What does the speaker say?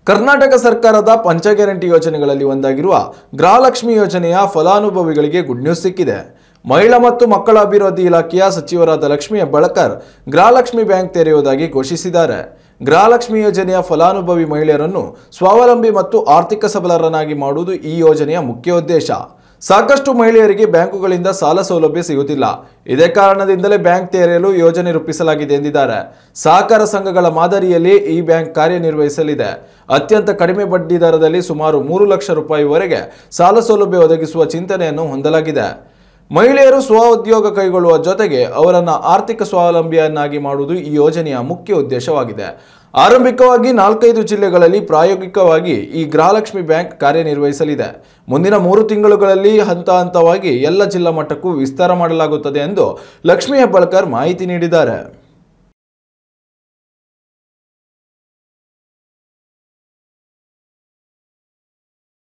ಕರ್ನಾಟಕ ಸರ್ಕಾರದ ಪಂಚ ಗ್ಯಾರಂಟಿ ಯೋಜನೆಗಳಲ್ಲಿ ಒಂದಾಗಿರುವ ಗೃಹಲಕ್ಷ್ಮಿ ಯೋಜನೆಯ ಫಲಾನುಭವಿಗಳಿಗೆ ಗುಡ್ ನ್ಯೂಸ್ ಸಿಕ್ಕಿದೆ. ಮಹಿಳಾ ಮತ್ತು ಮಕ್ಕಳ ಅಭಿವೃದ್ಧಿ ಇಲಾಖೆಯ ಸಚಿವರಾದ ಲಕ್ಷ್ಮಿ ಹೆಬ್ಬಾಳ್ಕರ್ ಗೃಹಲಕ್ಷ್ಮಿ ಬ್ಯಾಂಕ್ ತೆರೆಯುವುದಾಗಿ ಘೋಷಿಸಿದ್ದಾರೆ. ಗೃಹಲಕ್ಷ್ಮಿ ಯೋಜನೆಯ ಫಲಾನುಭವಿ ಮಹಿಳೆಯರನ್ನು ಸ್ವಾವಲಂಬಿ ಮತ್ತು ಆರ್ಥಿಕ ಸಬಲರನ್ನಾಗಿ ಮಾಡುವುದು ಈ ಯೋಜನೆಯ ಮುಖ್ಯ ಉದ್ದೇಶ. ಸಾಕಷ್ಟು ಮಹಿಳೆಯರಿಗೆ ಬ್ಯಾಂಕುಗಳಿಂದ ಸಾಲ ಸೌಲಭ್ಯ ಸಿಗುತ್ತಿಲ್ಲ. ಇದೇ ಕಾರಣದಿಂದಲೇ ಬ್ಯಾಂಕ್ ತೆರೆಯಲು ಯೋಜನೆ ರೂಪಿಸಲಾಗಿದೆ ಎಂದಿದ್ದಾರೆ. ಸಹಕಾರ ಸಂಘಗಳ ಮಾದರಿಯಲ್ಲಿ ಈ ಬ್ಯಾಂಕ್ ಕಾರ್ಯನಿರ್ವಹಿಸಲಿದೆ. ಅತ್ಯಂತ ಕಡಿಮೆ ಬಡ್ಡಿ ದರದಲ್ಲಿ ಸುಮಾರು 3 ಲಕ್ಷ ರೂಪಾಯಿವರೆಗೆ ಸಾಲ ಸೌಲಭ್ಯ ಒದಗಿಸುವ ಚಿಂತನೆಯನ್ನು ಹೊಂದಲಾಗಿದೆ. ಮಹಿಳೆಯರು ಸ್ವಉದ್ಯೋಗ ಕೈಗೊಳ್ಳುವ ಜೊತೆಗೆ ಅವರನ್ನು ಆರ್ಥಿಕ ಸ್ವಾವಲಂಬಿಯನ್ನಾಗಿ ಮಾಡುವುದು ಈ ಯೋಜನೆಯ ಮುಖ್ಯ ಉದ್ದೇಶವಾಗಿದೆ. ಆರಂಭಿಕವಾಗಿ 4-5 ಜಿಲ್ಲೆಗಳಲ್ಲಿ ಪ್ರಾಯೋಗಿಕವಾಗಿ ಈ ಗೃಹಲಕ್ಷ್ಮಿ ಬ್ಯಾಂಕ್ ಕಾರ್ಯನಿರ್ವಹಿಸಲಿದೆ. ಮುಂದಿನ 3 ತಿಂಗಳುಗಳಲ್ಲಿ ಹಂತವಾಗಿ ಎಲ್ಲ ಜಿಲ್ಲಾ ಮಟ್ಟಕ್ಕೂ ವಿಸ್ತಾರ ಮಾಡಲಾಗುತ್ತದೆ ಎಂದು ಲಕ್ಷ್ಮಿ ಹೆಬ್ಬಾಳ್ಕರ್ ಮಾಹಿತಿ ನೀಡಿದ್ದಾರೆ.